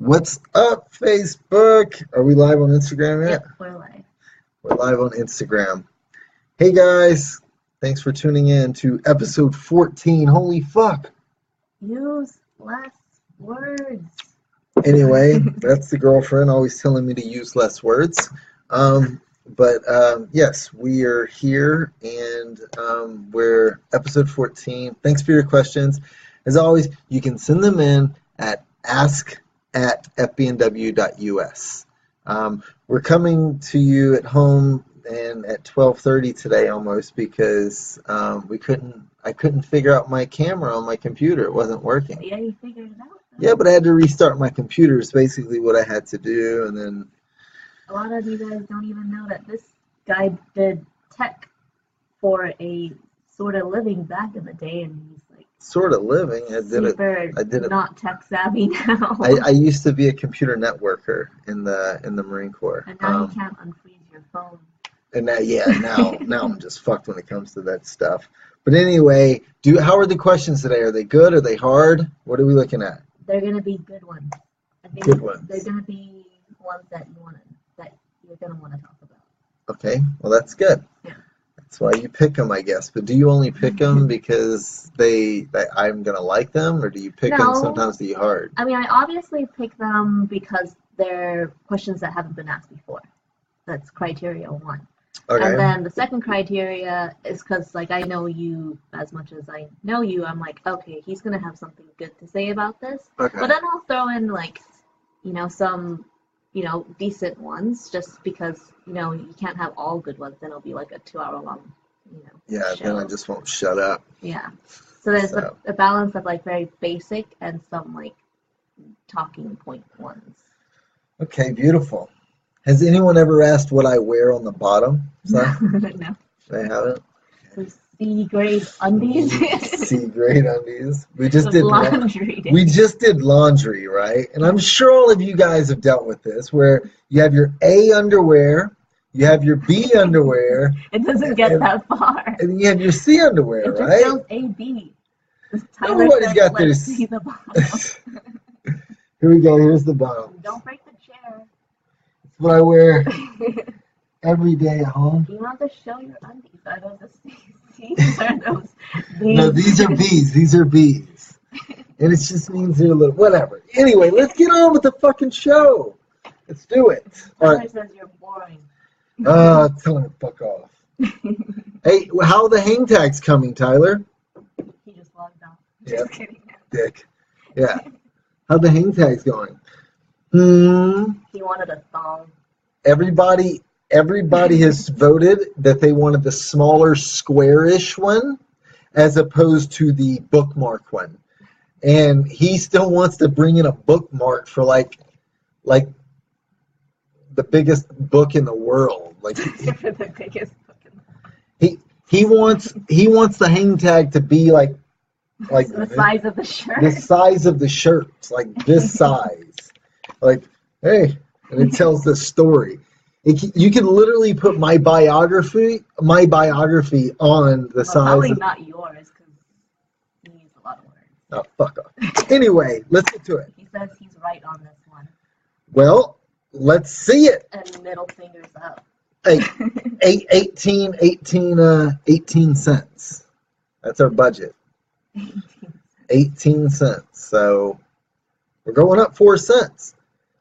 What's up, Facebook? Are we live on Instagram yet? Yep, we're live. We're live on Instagram. Hey guys, thanks for tuning in to episode 14. Holy fuck. Use less words. Anyway, that's the girlfriend always telling me to use less words. Yes, we are here and we're episode 14. Thanks for your questions. As always, you can send them in at ask@fbnw.us. We're coming to you at home and at 12:30 today almost because I couldn't figure out my camera on my computer. It wasn't working. Yeah, you figured it out. Yeah, but I had to restart my computer is basically what I had to do, and then a lot of you guys don't even know that this guy did tech for a sort of living back in the day, and he's like sort of living. I did it. Not tech savvy now. I used to be a computer networker in the Marine Corps. And now you can't unfreeze your phone. And now I'm just fucked when it comes to that stuff. But anyway, how are the questions today? Are they good? Are they hard? What are we looking at? They're gonna be good ones. I think good ones. They're gonna be ones that you're gonna want to talk about. Okay, well that's good. Yeah. That's why you pick them, I guess. But do you only pick them because I'm gonna like them, or do you pick them sometimes to be hard? I mean, I obviously pick them because they're questions that haven't been asked before. That's criteria one. Okay. And then the second criteria is because, like, I know you as much as I know you. I'm like, okay, he's gonna have something good to say about this. Okay. But then I'll throw in some decent ones, just because you can't have all good ones. Then it'll be like a 2-hour long Yeah, show. then I just won't shut up. Yeah. So there's a balance of like very basic and some like talking point ones. Okay, beautiful. Has anyone ever asked what I wear on the bottom? No. They haven't? Some C-grade undies. C-grade undies. We just did laundry. We just did laundry, right? And I'm sure all of you guys have dealt with this, where you have your A underwear, you have your B underwear. It doesn't get that far. And you have your C underwear, right? It just goes A, B. Everybody's got their see the bottom. Here we go. Here's the bottom. Don't break the chair. It's what I wear every day at home. You want to show your undies? Are those the C's or those B's? No, these are B's. These are B's. And it just means they're a little, whatever. Anyway, let's get on with the fucking show. Let's do it. Tyler says you're boring. Tell him to fuck off. Hey, how are the hang tags coming, Tyler? He just logged off. Yep. Just kidding. Dick. Yeah. How the hang tags going? He wanted a thong. Everybody has voted that they wanted the smaller squarish one as opposed to the bookmark one. And he still wants to bring in a bookmark for like the biggest book in the world. Like For the biggest book in the world. he wants the hang tag to be like the size of the shirt. The size of the shirt, like this size. Like, hey, and it tells the story. You can literally put my biography on the size. Probably not yours, because he needs a lot of words. Oh, fuck off. Anyway, let's get to it. He says he's right on this one. Well, let's see it. And middle fingers up. 18 cents. That's our budget. 18 cents. So we're going up 4 cents.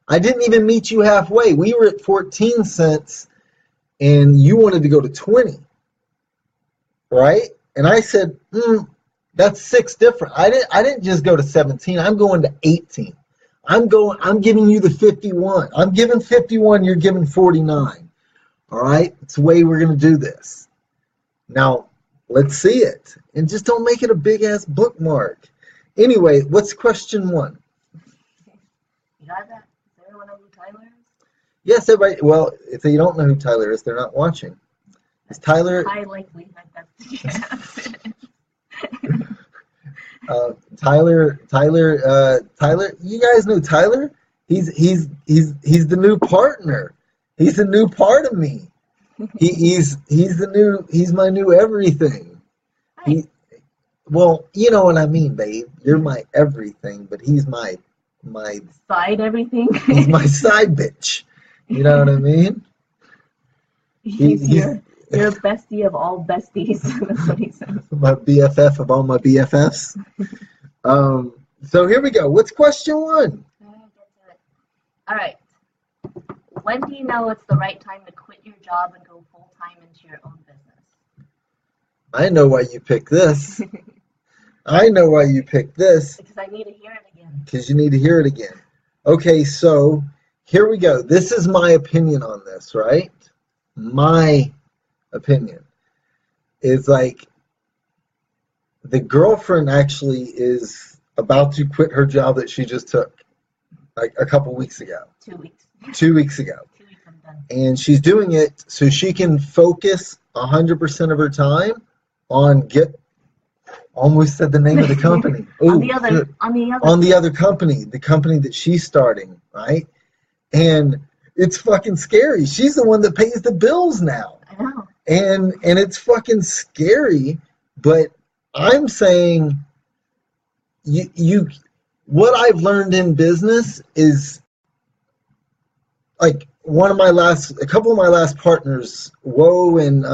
I didn't even meet you halfway. We were at 14 cents and you wanted to go to 20. Right? And I said, that's 6 different. I didn't just go to 17. I'm going to 18. I'm giving you the 51. I'm giving 51, you're giving 49. All right? It's the way we're going to do this. Now, let's see it. And just don't make it a big-ass bookmark. Anyway, what's question 1? You got that? Does everyone know who Tyler is? Yes, everybody. Well, if they don't know who Tyler is, they're not watching. Is Tyler... High likelihood that's the chance. Tyler, you guys know Tyler? He's the new partner. He's the new part of me. He's my new everything. Well, you know what I mean, babe. You're my everything, but he's my my Side everything. he's my side bitch. You know what I mean? He's your bestie of all besties. That's what he says. My BFF of all my BFFs. So here we go. What's question 1? All right. When do you know it's the right time to quit your job and go full-time into your own business? I know why you picked this. I know why you picked this. Because I need to hear it again. Because you need to hear it again. Okay, so here we go. This is my opinion on this, right? My opinion is like the girlfriend actually is about to quit her job that she just took like a couple weeks ago. 2 weeks. 2 weeks ago. 2 weeks, I'm done. And she's doing it so she can focus 100% of her time on almost said the name of the company. On the other company, the company that she's starting, right? And it's fucking scary. She's the one that pays the bills now. I know. And it's fucking scary, but I'm saying what I've learned in business is like a couple of my last partners, Woe and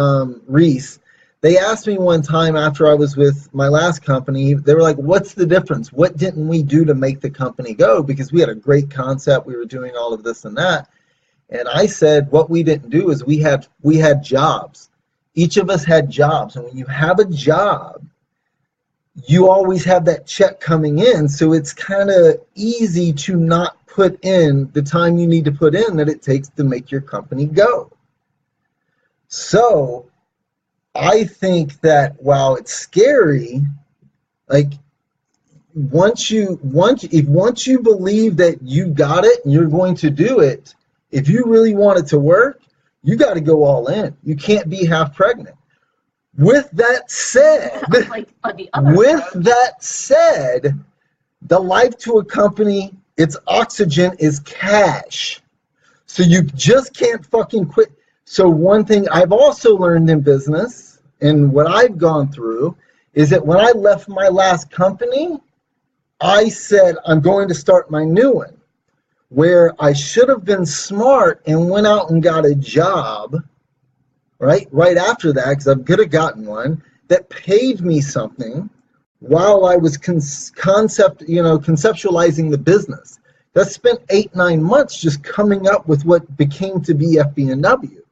Reese, they asked me one time after I was with my last company, they were like, what's the difference? What didn't we do to make the company go? Because we had a great concept. We were doing all of this and that. And I said, what we didn't do is we had jobs. Each of us had jobs. And when you have a job, you always have that check coming in. So it's kind of easy to not put in the time you need to put in that it takes to make your company go. So I think that while it's scary, like once you believe that you got it and you're going to do it, if you really want it to work, you got to go all in. You can't be half pregnant. With that said, the life to a company, its oxygen is cash. So you just can't fucking quit. So one thing I've also learned in business and what I've gone through is that when I left my last company, I said, I'm going to start my new one, where I should have been smart and went out and got a job right after that, because I could have gotten one that paid me something while I was conceptualizing the business. That spent 8-9 months just coming up with what became to be FBNW.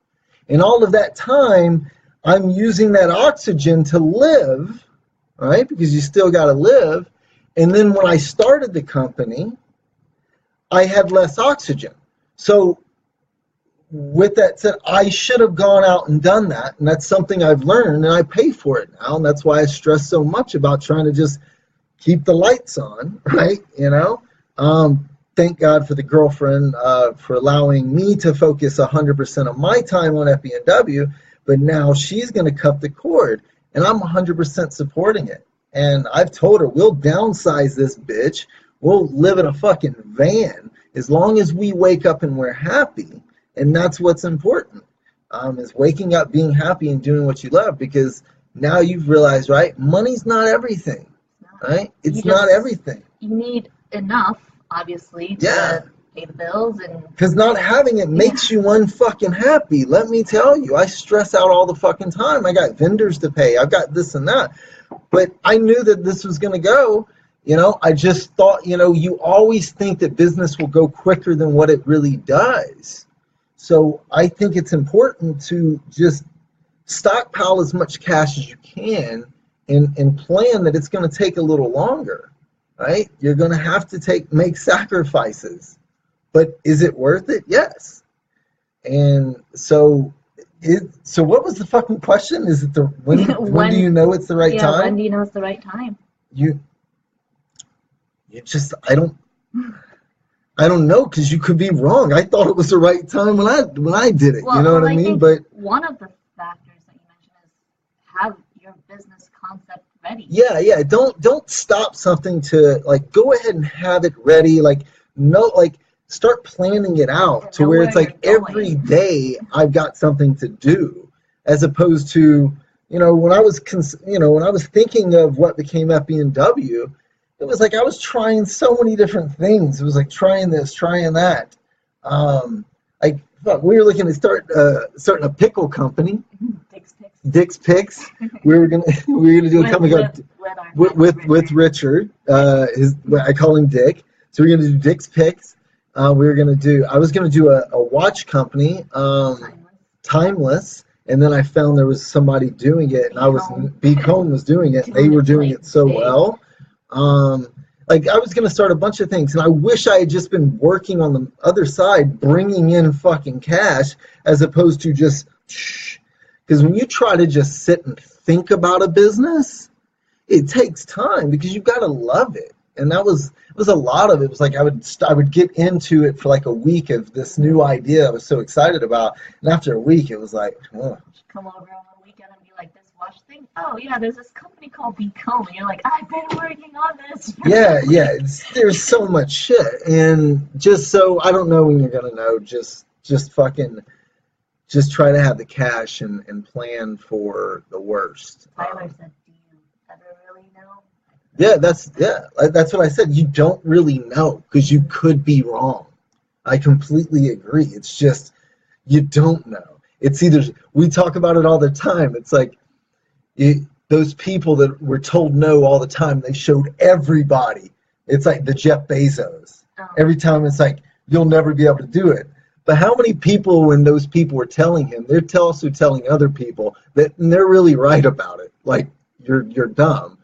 And all of that time, I'm using that oxygen to live, right? Because you still got to live. And then when I started the company, I had less oxygen. So with that said, I should have gone out and done that. And that's something I've learned, and I pay for it now. And that's why I stress so much about trying to just keep the lights on, right? Thank God for the girlfriend for allowing me to focus 100% of my time on FBNW, but now she's going to cut the cord, and I'm 100% supporting it. And I've told her, we'll downsize this bitch. We'll live in a fucking van as long as we wake up and we're happy. And that's what's important, is waking up, being happy, and doing what you love, because now you've realized, right, money's not everything, right? It's not everything. You need enough, obviously, to pay the bills. Because not having it makes you unfucking happy. Let me tell you, I stress out all the fucking time. I got vendors to pay. I've got this and that. But I knew that this was going to go. I just thought, you always think that business will go quicker than what it really does. So I think it's important to just stockpile as much cash as you can and plan that it's going to take a little longer, right? You're going to have to make sacrifices. But is it worth it? Yes. And so what was the fucking question? Is it when do you know it's the right time? When do you know it's the right time? I don't know, because you could be wrong. I thought it was the right time when I did it. Well, you know what I mean? But one of the factors that you mentioned is have your business concept ready. Yeah. Don't stop something to go ahead and have it ready. Start planning it out to where it's every day I've got something to do, as opposed to when I was thinking of what became FBNW. it was like I was trying so many different things. It was like trying this, trying that. Like fuck, we were looking to starting a pickle company. Dick's Picks. We were gonna do a company called with Richard. I call him Dick. So we're gonna do Dick's Picks. I was gonna do a watch company, Timeless. And then I found there was somebody doing it, and Beacombe was doing it, and they were doing it so well. Like I was gonna start a bunch of things, and I wish I had just been working on the other side, bringing in fucking cash, as opposed to just. Because when you try to just sit and think about a business, it takes time because you've got to love it. And it was a lot of it. It was like I would get into it for like a week of this new idea I was so excited about, and after a week it was like, oh. Come over on one weekend and be like, this watch thing? Oh yeah, there's this company called Beacombe. And you're like, I've been working on this. Yeah. There's so much shit, and just so I don't know when you're gonna know. Just fucking. Just try to have the cash and plan for the worst. Tyler said, do you ever really know? That's what I said. You don't really know because you could be wrong. I completely agree. It's just you don't know. It's either we talk about it all the time. It's like those people that were told no all the time. They showed everybody. It's like the Jeff Bezos. Oh. Every time it's like you'll never be able to do it. But how many people, when those people were telling him, they're also telling other people that they're really right about it. Like you're dumb,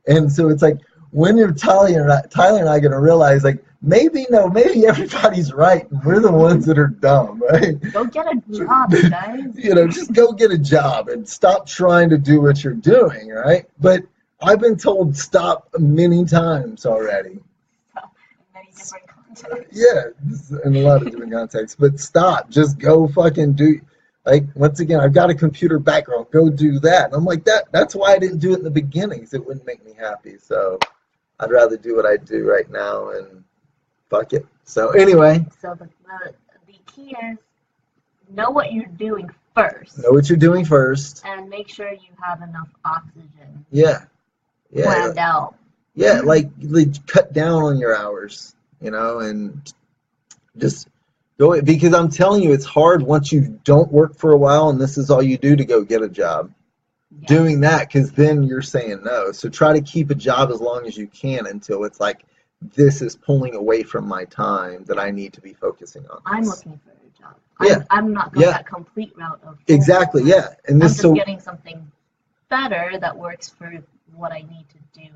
and so it's like when you're Tyler and I going to realize like maybe everybody's right, and we're the ones that are dumb, right? Go get a job, guys. Just go get a job and stop trying to do what you're doing, right? But I've been told stop many times already. Many different. Yeah, in a lot of different contexts. But stop. Just go fucking do. Like, once again, I've got a computer background. Go do that. And I'm like, that's why I didn't do it in the beginning, because it wouldn't make me happy. So I'd rather do what I do right now and fuck it. So anyway. So the key is know what you're doing first. Know what you're doing first. And make sure you have enough oxygen. Yeah. Planned out. Yeah, like cut down on your hours. And just go, because I'm telling you, it's hard once you don't work for a while and this is all you do to go get a job. Yeah. Doing that, because then you're saying no. So try to keep a job as long as you can until it's like, this is pulling away from my time that I need to be focusing on this. I'm looking for a job. I'm not going that complete route of exactly, yeah. And this I'm just getting something better that works for what I need to do.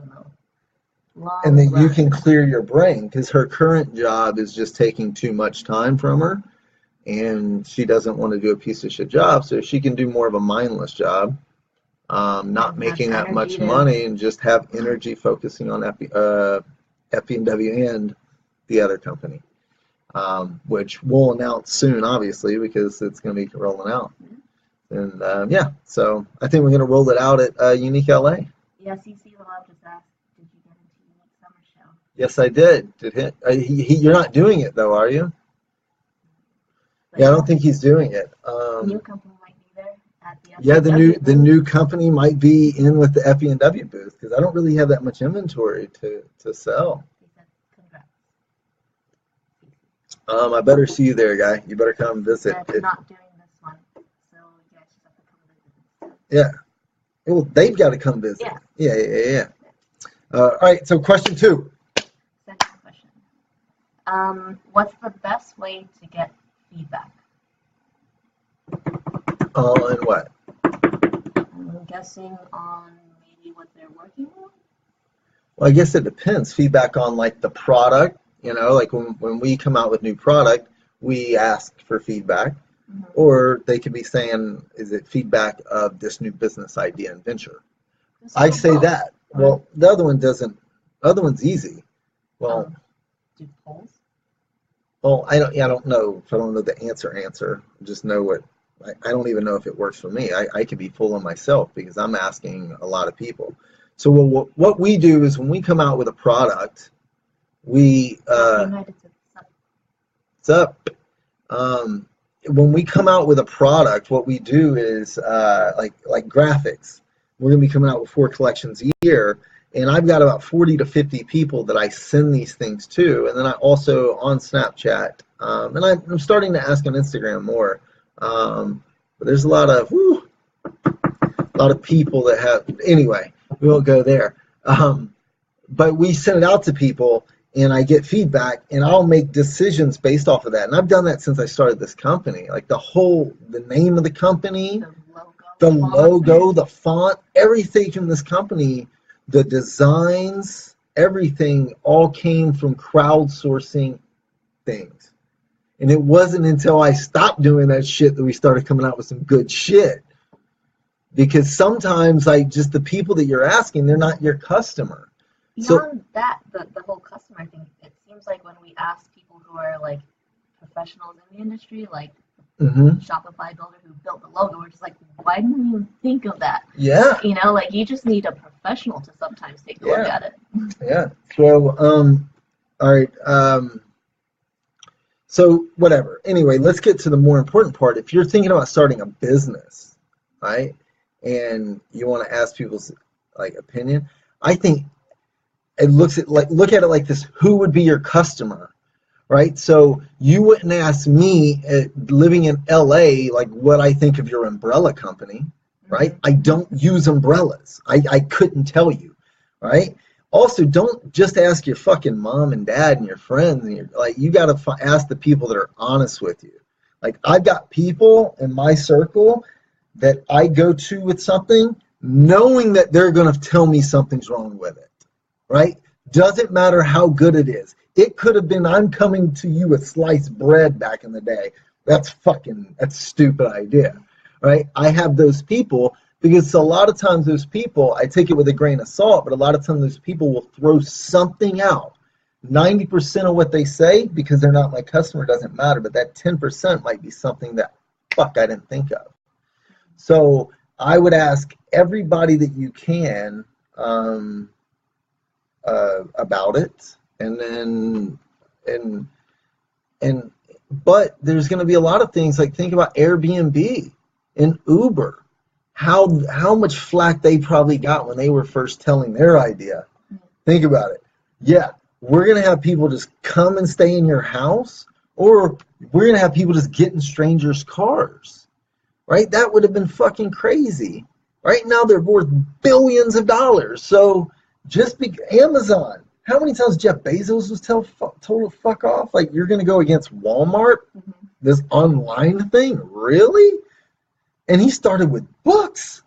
And then you can clear your brain, because her current job is just taking too much time from her, and she doesn't want to do a piece of shit job, so she can do more of a mindless job, not making that much money, and just have energy focusing on FBNW and the other company, which we'll announce soon, obviously, because it's going to be rolling out. And so I think we're going to roll it out at Unique LA. Yeah, CC the Love just asked, did you get into Unique Summer Show? Yes, I did. You're not doing it though, are you? But yeah, I don't think he's doing it. New company might be there at the FBNW the new company might be in with the FBNW booth, because I don't really have that much inventory to sell. Congrats. I better see you there, guy. You better come visit. I'm not doing this one, so you guys just have to come visit. Yeah. Well, they've got to come visit. Yeah. All right, so question 2. Second question. What's the best way to get feedback? On what? I'm guessing on maybe what they're working on. Well, I guess it depends. Feedback on like the product, like when we come out with new product, we ask for feedback. Mm-hmm. Or they could be saying, is it feedback of this new business idea and venture? I say that. Well, the other one doesn't. The other one's easy. Well, do polls? Well, I don't know if I don't know the answer. Just know what. I don't even know if it works for me. I could be fooling myself because I'm asking a lot of people. So what we do is when we come out with a product, we what's up? When we come out with a product, what we do is like graphics. We're going to be coming out with 4 collections a year, And I've got about 40 to 50 people that I send these things to. And then I also on Snapchat, and I'm starting to ask on Instagram more. But there's a lot of people that have, anyway, we won't go there. But we send it out to people and I get feedback and I'll make decisions based off of that. And I've done that since I started this company. Like the name of the company, the logo, the font, everything in this company, the designs, everything all came from crowdsourcing things. And it wasn't until I stopped doing that shit that we started coming out with some good shit. Because sometimes the people that you're asking, they're not your customer. Beyond that, the whole customer thing, it seems like when we ask people who are like professionals in the industry, like Shopify builder who built the logo, we're just like, why didn't you think of that? Yeah. Like you just need a professional to sometimes take a look at it. Yeah. So, all right. So whatever. Anyway, let's get to the more important part. If you're thinking about starting a business, right, and you want to ask people's opinion, I think it look at it like this: who would be your customer, right? So you wouldn't ask me, living in LA, like what I think of your umbrella company, right? I don't use umbrellas. I couldn't tell you, right? Also, don't just ask your fucking mom and dad and your friends, and you got to ask the people that are honest with you. Like, I've got people in my circle that I go to with something, knowing that they're going to tell me something's wrong with it, right? Doesn't matter how good it is. It could have been, I'm coming to you with sliced bread back in the day. That's a stupid idea, right? I have those people because a lot of times those people, I take it with a grain of salt, but a lot of times those people will throw something out. 90% of what they say, because they're not my customer, doesn't matter, but that 10% might be something that, I didn't think of. So I would ask everybody that you can about it, but there's going to be a lot of things, like think about Airbnb and Uber. How much flack they probably got when they were first telling their idea. Think about it. Yeah, we're going to have people just come and stay in your house, or we're going to have people just get in strangers' cars, right? That would have been fucking crazy. Right now they're worth billions of dollars. So Amazon, how many times Jeff Bezos was told to fuck off? Like, you're going to go against Walmart, this online thing? Really? And he started with books,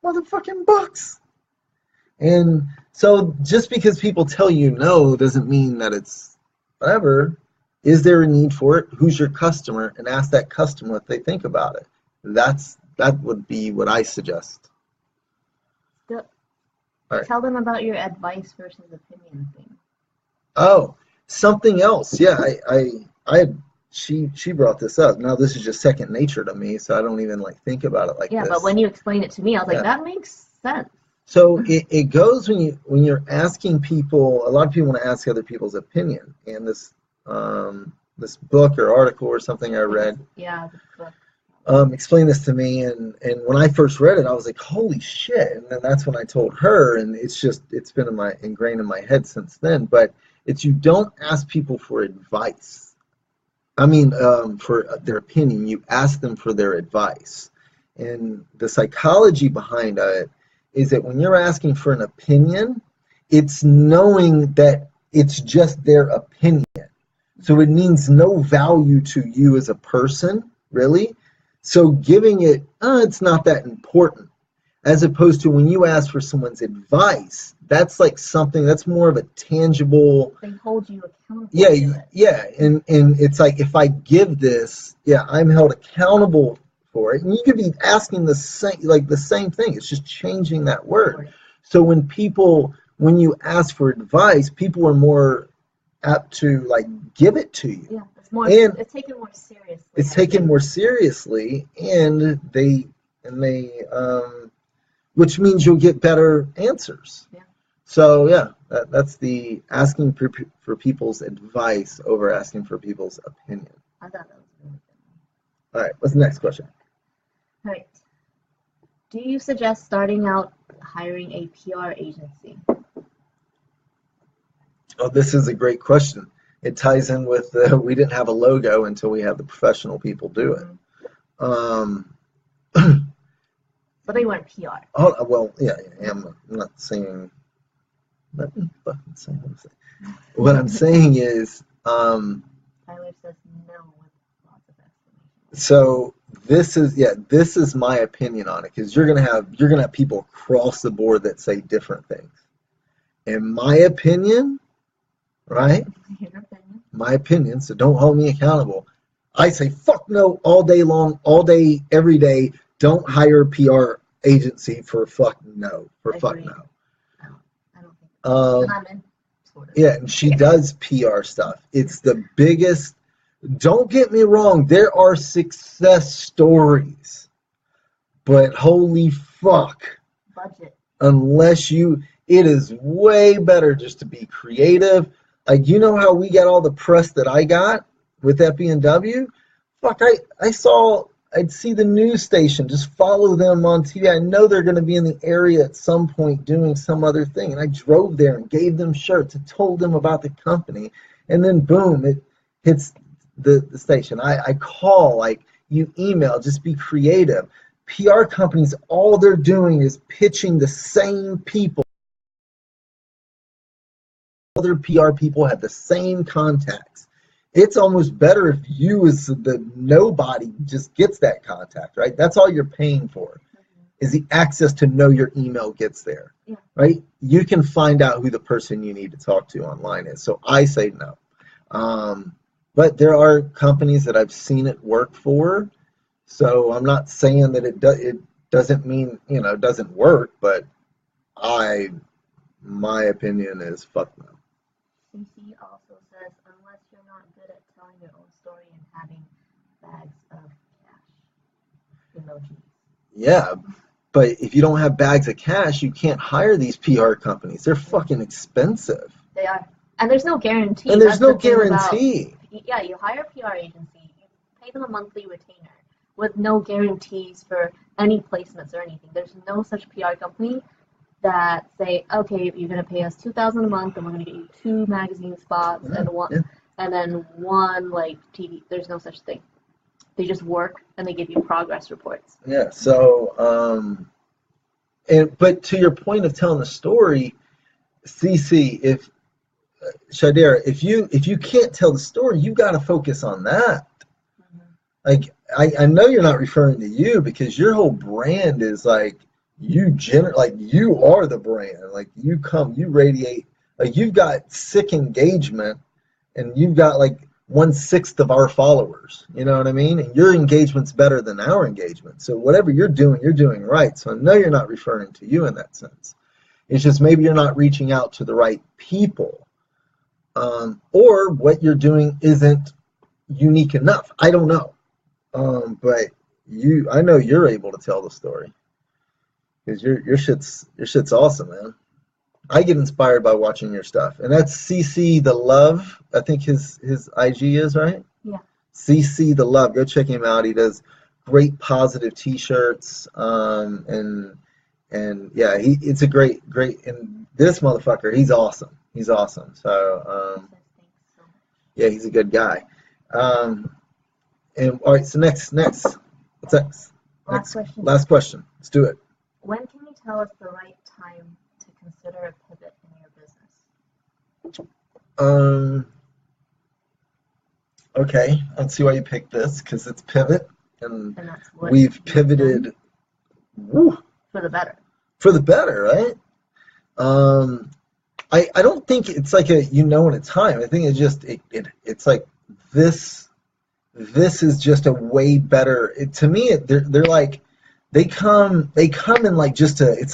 motherfucking books. And so just because people tell you no doesn't mean that it's whatever. Is there a need for it? Who's your customer? And ask that customer what they think about it. That would be what I suggest. Right. Tell them about your advice versus opinion thing. Oh, something else. Yeah, she brought this up. Now this is just second nature to me, so I don't even think about it like this. Yeah, but when you explained it to me, I was like, that makes sense. So it goes when you're asking people. A lot of people want to ask other people's opinion, and this book or article or something I read. Yeah, the book. Explained this to me, and when I first read it, I was like, holy shit. And then that's when I told her, and it's been ingrained in my head since then. But you don't ask people for advice. I mean, for their opinion. You ask them for their advice. And the psychology behind it is that when you're asking for an opinion, it's knowing that it's just their opinion. So it means no value to you as a person, really. So giving it, it's not that important. As opposed to when you ask for someone's advice, that's like something that's more of a tangible. They hold you accountable. Yeah. And it's like, if I give this, I'm held accountable for it. And you could be asking the same thing. It's just changing that word. So when you ask for advice, people are more apt to give it to you. Yeah. It's taken more seriously. It's taken more seriously, and they which means you'll get better answers. Yeah. So that's the asking for people's advice over asking for people's opinion. I thought that was really good. All right, what's the next question? All right. Do you suggest starting out hiring a PR agency? Oh, this is a great question. It ties in with we didn't have a logo until we had the professional people do it. But they weren't PR. Oh, well, yeah, I'm not saying. Let me fucking say what I'm saying. What I'm saying is, Tyler says no with lots of explanations. So this is my opinion on it, because you're gonna have people across the board that say different things. In my opinion, right? Your opinion. My opinion. So don't hold me accountable. I say fuck no all day long, all day, every day. Don't hire a PR agency for fuck no. For fuck no. I don't think so. And I'm in sort of. Yeah, and she does PR stuff. It's the biggest. Don't get me wrong, there are success stories, but holy fuck. Budget. It is way better just to be creative. Like, you know how we got all the press that I got with FBNW? Fuck, I'd see the news station, just follow them on TV. I know they're going to be in the area at some point doing some other thing. And I drove there and gave them shirts and told them about the company. And then boom, it hits the station. I call, like, you email, just be creative. PR companies, all they're doing is pitching the same people. Other PR people have the same contacts. It's almost better if you, as the nobody, just gets that contact, right? That's all you're paying for, is the access to know your email gets there, right? You can find out who the person you need to talk to online is. So I say no. But there are companies that I've seen it work for. So I'm not saying that it doesn't mean, it doesn't work, but my opinion is fuck no. CC also says, unless you're not good at telling your own story and having bags of cash. Emojis. Yeah, but if you don't have bags of cash, you can't hire these PR companies. They're fucking expensive. They are. And there's no guarantee. And there's no guarantee. Yeah, you hire a PR agency, you pay them a monthly retainer with no guarantees for any placements or anything. There's no such PR company that say, okay, you're going to pay us $2,000 a month, and we're going to get you 2 magazine spots and then 1 like TV. There's no such thing. They just work and they give you progress reports. Yeah. So, but to your point of telling the story, CC, Shadera, if you can't tell the story, you got to focus on that. Like, I know you're not referring to you, because your whole brand is like, you are the brand. Like, you radiate, like, you've got sick engagement, and you've got like 1/6 of our followers. You know what I mean? And your engagement's better than our engagement. So whatever you're doing right. So I know you're not referring to you in that sense. It's just maybe you're not reaching out to the right people, or what you're doing isn't unique enough. I don't know, but I know you're able to tell the story. Because your shit's awesome, man. I get inspired by watching your stuff. And that's CC the Love, I think his IG is, right? Yeah. CC the Love. Go check him out. He does great positive t-shirts. And yeah, it's a great, and this motherfucker, he's awesome. He's awesome. So yeah, he's a good guy. And all right, so next. What's next? Last question. Let's do it. When can you tell us the right time to consider a pivot in your business? Okay, let's see why you picked this, because it's pivot, and we've pivoted for the better. For the better, right? I don't think it's like in a time. I think it's just it's like this is just a way better. To me, they're like. They come in like it's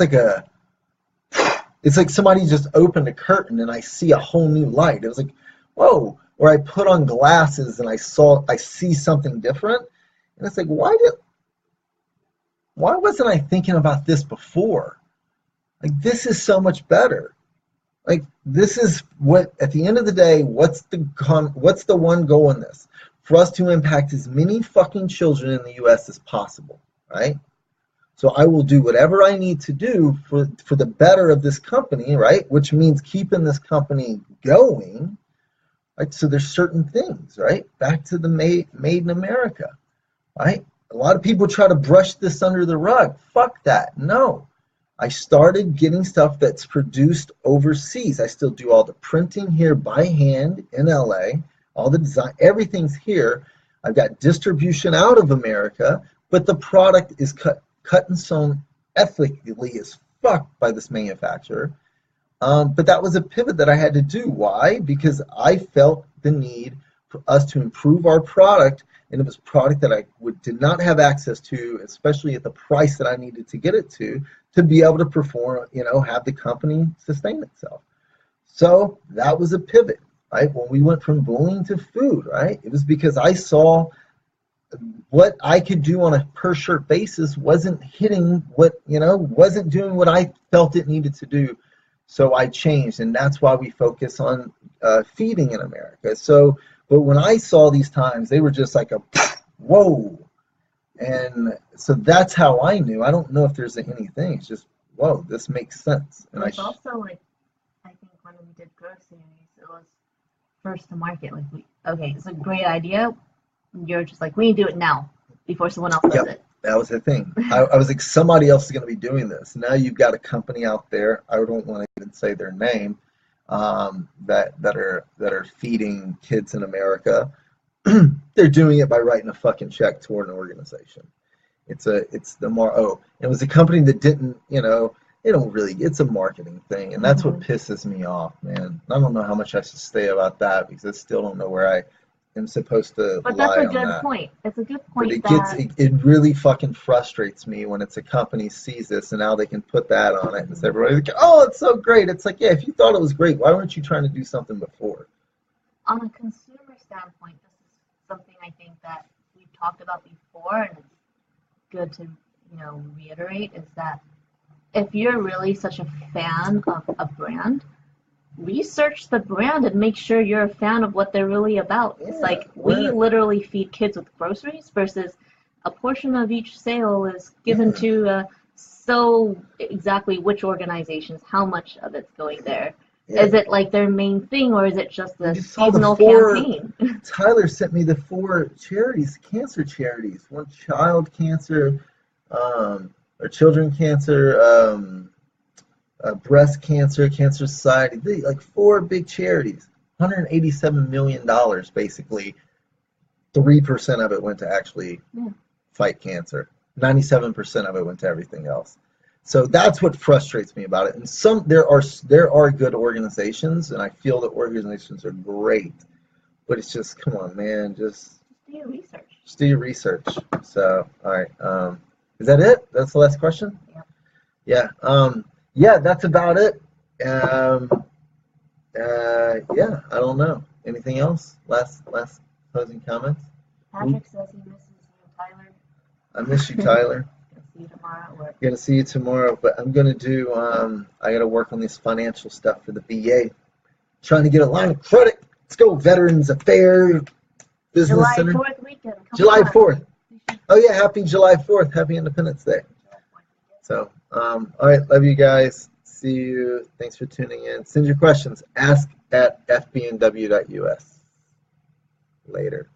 like somebody just opened a curtain and I see a whole new light. It was like, whoa. Or I put on glasses and I see something different. And it's like, why wasn't I thinking about this before? Like, this is so much better. Like, this is what, at the end of the day, what's the one goal in this? For us to impact as many fucking children in the U.S. as possible, right? So I will do whatever I need to do for the better of this company, right? Which means keeping this company going, right? So there's certain things, right? Back to the made in America, right? A lot of people try to brush this under the rug. Fuck that. No. I started getting stuff that's produced overseas. I still do all the printing here by hand in LA, all the design, everything's here. I've got distribution out of America, but the product is cut and sewn ethically as fuck by this manufacturer. But that was a pivot that I had to do. Why? Because I felt the need for us to improve our product, and it was product that I did not have access to, especially at the price that I needed to get it to be able to perform, have the company sustain itself. So that was a pivot, right? When we went from bullying to food, right? It was because I saw what I could do on a per shirt basis wasn't hitting wasn't doing what I felt it needed to do. So I changed, and that's why we focus on feeding in America. So, but when I saw these times, they were just like a whoa. And so that's how I knew. I don't know if there's anything. It's just, whoa, this makes sense. And it's also like, I think when we did groceries, it was first to market. Like, okay, it's a great idea. You're just like, we need to do it now before someone else does it. That was the thing. I was like, somebody else is going to be doing this. Now you've got a company out there. I don't want to even say their name. That are feeding kids in America. They're doing it by writing a fucking check toward an organization. It was a company that didn't, they don't really, it's a marketing thing, and that's what pisses me off, man. I don't know how much I should say about that because I still don't know where I am supposed to. But that's a good point. It's a good point. But it really fucking frustrates me when it's a company sees this and now they can put that on it and say, everybody's like, oh, it's so great. It's like, yeah, if you thought it was great, why weren't you trying to do something before? On a consumer standpoint, this is something I think that we've talked about before, and it's good to reiterate, is that if you're really such a fan of a brand, research the brand and make sure you're a fan of what they're really about. It's like we literally feed kids with groceries versus a portion of each sale is given to so exactly which organizations, how much of it's going there. Yeah. Is it like their main thing, or is it just a seasonal campaign? Tyler sent me the 4 charities, cancer charities. One child cancer, or children cancer, breast cancer, Cancer Society. Like 4 big charities. $187 million, basically. 3% of it went to actually fight cancer. 97% of it went to everything else. So that's what frustrates me about it. And there are good organizations, and I feel that organizations are great, but it's just, come on, man, just do your research. Just do your research. So, all right, is that it? That's the last question? Yeah. Yeah, that's about it. Yeah, I don't know. Anything else? Last closing comments? Patrick says he misses you, Tyler. I miss you, Tyler. See you tomorrow at work. Gonna see you tomorrow, but I'm gonna do. I gotta work on this financial stuff for the VA. Trying to get a line of credit. Let's go, Veterans Affairs Business July Center. 4th weekend. July 4th. Oh yeah, happy July 4th. Happy Independence Day. So, all right, love you guys. See you. Thanks for tuning in. Send your questions. Ask at fbnw.us. Later.